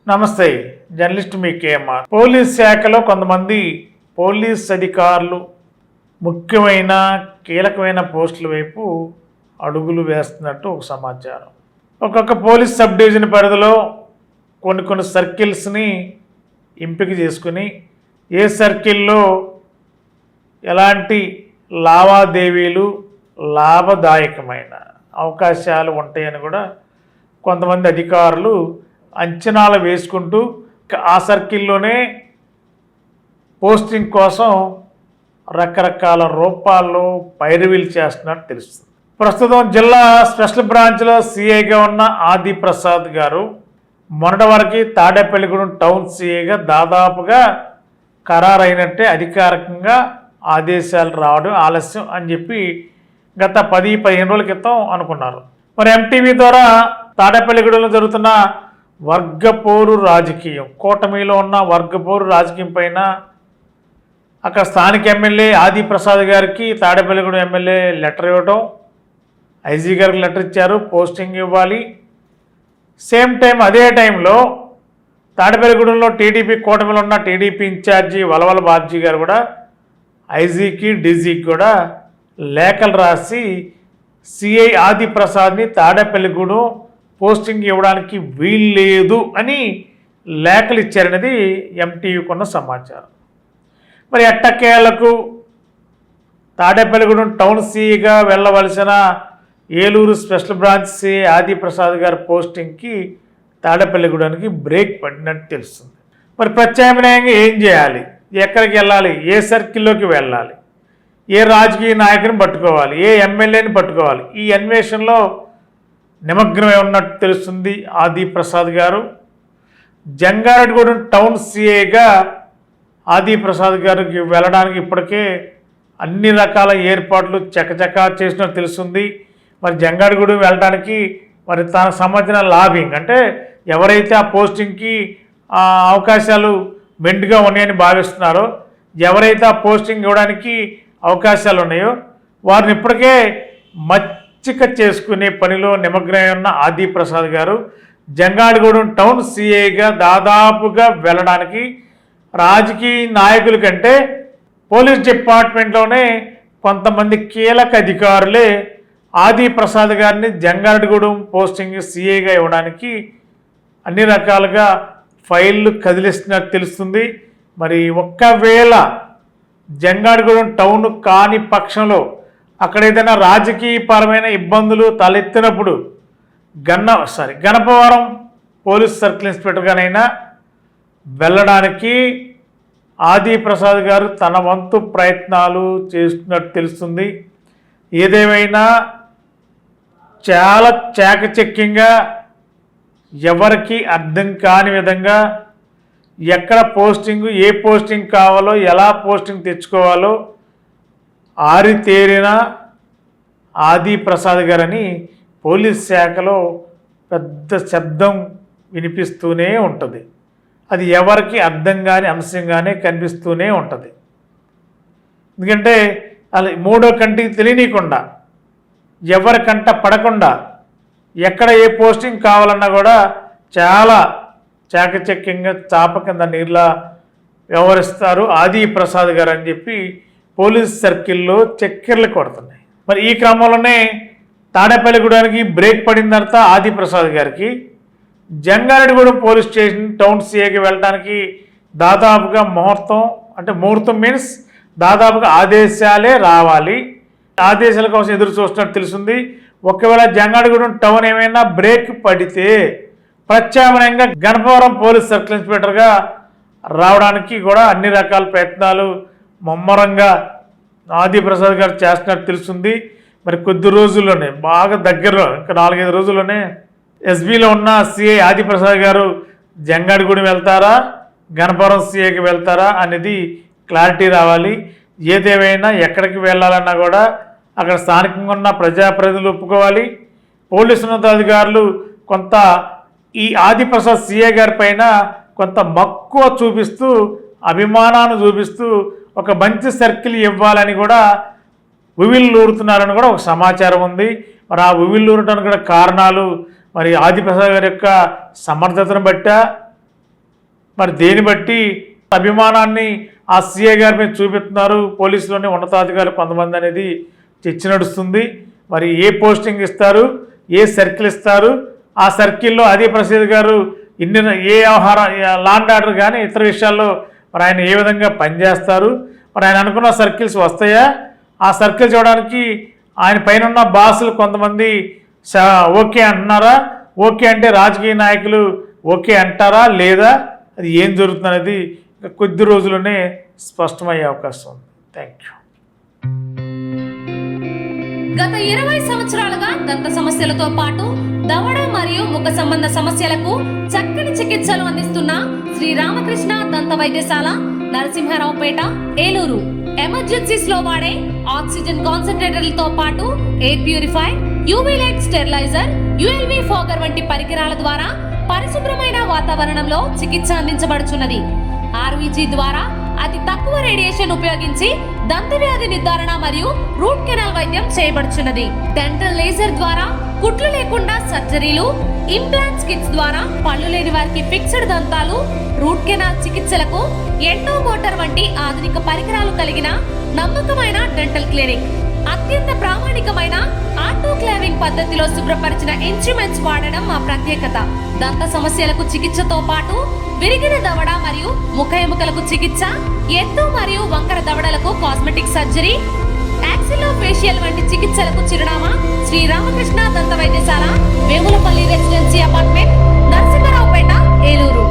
నమస్తే, జర్నలిస్ట్ మీ KMR. Police శాఖలో కొంతమంది పోలీస్ అధికారులు ముఖ్యమైన కీలకమైన పోస్టుల వైపు అడుగులు వేస్తున్నట్టు ఒక సమాచారం. ఒక్కొక్క పోలీస్ సబ్ డివిజన్ పరిధిలో కొన్ని సర్కిల్స్ని ఎంపిక చేసుకుని ఏ సర్కిల్లో ఎలాంటి లావాదేవీలు లాభదాయకమైన అవకాశాలు ఉంటాయని కూడా కొంతమంది అధికారులు అంచనాలు వేసుకుంటూ ఆ సర్కిల్లోనే పోస్టింగ్ కోసం రకరకాల రూపాల్లో పైరవీలు చేస్తున్నట్టు తెలుస్తుంది. ప్రస్తుతం జిల్లా స్పెషల్ బ్రాంచ్లో సిఐగా ఉన్న ఆది ప్రసాద్ గారు మొన్నటి వరకు తాడేపల్లిగూడెం టౌన్ సిఐగా దాదాపుగా ఖరారైనట్టే అధికారికంగా ఆదేశాలు రావడం ఆలస్యం అని చెప్పి గత 10-15 రోజుల క్రితం అనుకున్నారు. మరి ఎంటీవీ ద్వారా తాడేపల్లిగూడెంలో జరుగుతున్న వర్గపోరు రాజకీయం, కూటమిలో ఉన్న వర్గపోరు రాజకీయం పైన అక్కడ స్థానిక ఎమ్మెల్యే ఆది ప్రసాద్ గారికి తాడేపల్లిగూడెం ఎమ్మెల్యే లెటర్ ఇవ్వడం, ఐజీ గారికి లెటర్ ఇచ్చారు, పోస్టింగ్ ఇవ్వాలి. సేమ్ టైం అదే టైంలో తాడేపల్లిగూడెంలో టీడీపీ కూటమిలో ఉన్న టీడీపీ ఇన్ఛార్జి వలవల బాబ్జీ గారు కూడా ఐజీకి డీజీకి కూడా లేఖలు రాసి సిఐ ఆది ప్రసాద్ని తాడేపల్లిగూడెం పోస్టింగ్ ఇవ్వడానికి వీల్లేదు అని లేఖలు ఇచ్చారనేది ఎంటీవీకి ఉన్న సమాచారం. మరి ఎట్టకేలకు తాడేపల్లిగూడెం టౌన్ సిఐగా వెళ్ళవలసిన ఏలూరు స్పెషల్ బ్రాంచ్ సిఐ ఆది ప్రసాద్ గారి పోస్టింగ్కి తాడేపల్లిగూడెంకి బ్రేక్ పడినట్టు తెలుస్తుంది. మరి ప్రత్యామ్నాయంగా ఏం చేయాలి, ఎక్కడికి వెళ్ళాలి, ఏ సర్కిల్లోకి వెళ్ళాలి, ఏ రాజకీయ నాయకుని పట్టుకోవాలి, ఏ ఎమ్మెల్యేని పట్టుకోవాలి, ఈ అన్వేషణలో నిమగ్నమై ఉన్నట్టు తెలుస్తుంది ఆది ప్రసాద్ గారు. జంగారెడ్డిగూడెం టౌన్ సిఐగా ఆది ప్రసాద్ గారికి వెళ్ళడానికి ఇప్పటికే అన్ని రకాల ఏర్పాట్లు చకచకా చేసినట్టు తెలుస్తుంది. మరి జంగారెడ్డిగూడెం వెళ్ళడానికి మరి తనకు సంబంధించిన లాబింగ్ అంటే ఎవరైతే ఆ పోస్టింగ్కి అవకాశాలు మెండుగా ఉన్నాయని భావిస్తున్నారో, ఎవరైతే ఆ పోస్టింగ్ ఇవ్వడానికి అవకాశాలు ఉన్నాయో వారిని ఇప్పటికే మచ్చిక చేసుకునే పనిలో నిమగ్నమై ఉన్న ఆది ప్రసాద్ గారు జంగారెడ్డిగూడెం టౌన్ సిఐగా దాదాపుగా వెళ్ళడానికి రాజకీయ నాయకుల కంటే పోలీస్ డిపార్ట్మెంట్లోనే కొంతమంది కీలక అధికారులే ఆది ప్రసాద్ గారిని జంగారెడ్డిగూడెం పోస్టింగ్ సిఐగా ఇవ్వడానికి అన్ని రకాలుగా ఫైళ్ళు కదిలిస్తున్నట్టు తెలుస్తుంది. మరి ఒక్కవేళ జంగారెడ్డిగూడెం టౌన్ కాని పక్షంలో అక్కడ ఏదైనా రాజకీయపరమైన ఇబ్బందులు తలెత్తినప్పుడు గణపవరం పోలీస్ సర్కిల్ ఇన్స్పెక్టర్గానైనా వెళ్ళడానికి ఆది ప్రసాద్ గారు తన వంతు ప్రయత్నాలు చేస్తున్నట్టు తెలుస్తుంది. ఏదేమైనా చాలా చాకచక్యంగా ఎవరికి అర్థం కాని విధంగా ఎక్కడ పోస్టింగ్, ఏ పోస్టింగ్ కావాలో, ఎలా పోస్టింగ్ తెచ్చుకోవాలో ఆరితేరిన ఆది ప్రసాద్ గారని పోలీస్ శాఖలో పెద్ద శబ్దం వినిపిస్తూనే ఉంటుంది. అది ఎవరికి అర్థం కాని అంశంగానే కనిపిస్తూనే ఉంటుంది. ఎందుకంటే అలా మూడో కంటికి తెలియనీయకుండా, ఎవరికంట పడకుండా ఎక్కడ ఏ పోస్టింగ్ కావాలన్నా కూడా చాలా చాకచక్యంగా చాప కింద నీళ్ళ వ్యవహరిస్తారు ఆది ప్రసాద్ గారు అని చెప్పి పోలీస్ సర్కిల్లో చక్కెర్లు కొడుతున్నాయి. మరి ఈ క్రమంలోనే తాడేపల్లిగూడెంకి బ్రేక్ పడిన తర్వాత ఆది ప్రసాద్ గారికి జంగారెడ్డిగూడెం పోలీస్ స్టేషన్ టౌన్ సిఐకి వెళ్ళడానికి దాదాపుగా ముహూర్తం మీన్స్ దాదాపుగా ఆదేశాలే రావాలి. ఆదేశాల కోసం ఎదురు చూస్తున్నట్టు తెలుస్తుంది. ఒకవేళ జంగారెడ్డిగూడెం టౌన్ ఏమైనా బ్రేక్ పడితే ప్రత్యామ్నాయంగా గణపవరం పోలీస్ సర్కిల్ ఇన్స్పెక్టర్గా రావడానికి కూడా అన్ని రకాల ప్రయత్నాలు ముమ్మరంగా ఆది ప్రసాద్ గారు చేస్తున్నట్టు తెలుస్తుంది. మరి కొద్ది రోజుల్లోనే, బాగా దగ్గరలో, ఇంకా 4-5 రోజుల్లోనే ఎస్బీలో ఉన్న సిఐ ఆది ప్రసాద్ గారు జంగారెడ్డిగూడెం వెళ్తారా, గణపవరం సిఐకి వెళ్తారా అనేది క్లారిటీ రావాలి. ఏదేమైనా ఎక్కడికి వెళ్ళాలన్నా కూడా అక్కడ స్థానికంగా ఉన్న ప్రజాప్రతినిధులు ఒప్పుకోవాలి. పోలీసు ఉన్నతాధికారులు కొంత ఈ ఆది ప్రసాద్ సిఐ గారి పైన కొంత మక్కువ చూపిస్తూ, అభిమానాన్ని చూపిస్తూ ఒక మంచి సర్కిల్ ఇవ్వాలని కూడా ఉవ్విళ్ళూరుతున్నారని కూడా ఒక సమాచారం ఉంది. మరి ఆ ఉవ్విళ్ళూరటానికి కూడా కారణాలు మరి ఆది ప్రసాద్ గారి యొక్క సమర్థతను బట్టా, మరి దేని బట్టి అభిమానాన్ని ఆ సీఏ గారి మీద చూపిస్తున్నారు పోలీసులోని ఉన్నతాధికారులు కొంతమంది అనేది చర్చ నడుస్తుంది. మరి ఏ పోస్టింగ్ ఇస్తారు, ఏ సర్కిల్ ఇస్తారు, ఆ సర్కిల్లో ఆది ప్రసాద్ గారు ఏ వ్యవహార లాండ్ ఆర్డర్ కానీ ఇతర విషయాల్లో మరి ఆయన ఏ విధంగా పనిచేస్తారు, మరి ఆయన అనుకున్న సర్కిల్స్ వస్తాయా, ఆ సర్కిల్ చూడడానికి ఆయన పైన ఉన్న బాసులు కొంతమంది ఓకే అంటున్నారా, ఓకే అంటే రాజకీయ నాయకులు ఓకే అంటారా లేదా, అది ఏం జరుగుతుంది అనేది కొద్ది రోజుల్లోనే స్పష్టమయ్యే అవకాశం ఉంది. Thank you. గత 20 సంవత్సరాలుగా దంత సమస్యలతో పాటు దవడ మరియు ముఖ సంబంధ సమస్యలకు చక్కని చికిత్సలు అందిస్తున్న శ్రీ రామకృష్ణ దంత వైద్యశాల, నరసింహారావుపేట, ఏలూరు. ఎమర్జెన్సీస్ లో వాడే ఆక్సిజన్ కాన్సంట్రేటర్లతో పాటు air purify, UV light steriliser, ULV fogger వంటి పరికరాల ద్వారా పరిశుభ్రమైన వాతావరణంలో చికిత్స అందించబడుచున్నది. ఆర్వీజీ ద్వారా అతి తక్కువ రేడియేషన్ ఉపయోగించి దంత వ్యాధి నిర్ధారణ మరియు రూట్ కెనాల్ వైద్యం చేయబడుచున్నది. డెంటల్ లేజర్ ద్వారా కుట్లు లేకుండా సర్జరీలు, ఇంప్లాంట్స్ కిట్స్ ద్వారా పళ్ళు లేని వారికి ఫిక్స్డ్ దంతాలు, రూట్ కెనాల్ చికిత్సలకు ఎండో మోటార్ వంటి ఆధునిక పరికరాలు కలిగిన నమ్మకమైన డెంటల్ క్లినిక్. అత్యంత ప్రామాణికమైన ఆటోక్లావింగ్ పద్ధతిలో శుభ్రపరిచిన ఇన్స్ట్రుమెంట్స్ వాడడం మా ప్రత్యేకత. దంత సమస్యలకు చికిత్సతో పాటు విరిగిన దవడ మరియు ముఖ ఎముకలకు చికిత్స, ఎత్తు మరియు వంకర దవడలకు కాస్మెటిక్ సర్జరీ, యాక్సిలోఫేషియల్ వంటి చికిత్సలకు చిరునామా శ్రీ రామకృష్ణ దంత వైద్యశాల, వేములపల్లి రెసిడెన్సీ అపార్ట్మెంట్, నరసింహారావుపేట, ఏలూరు.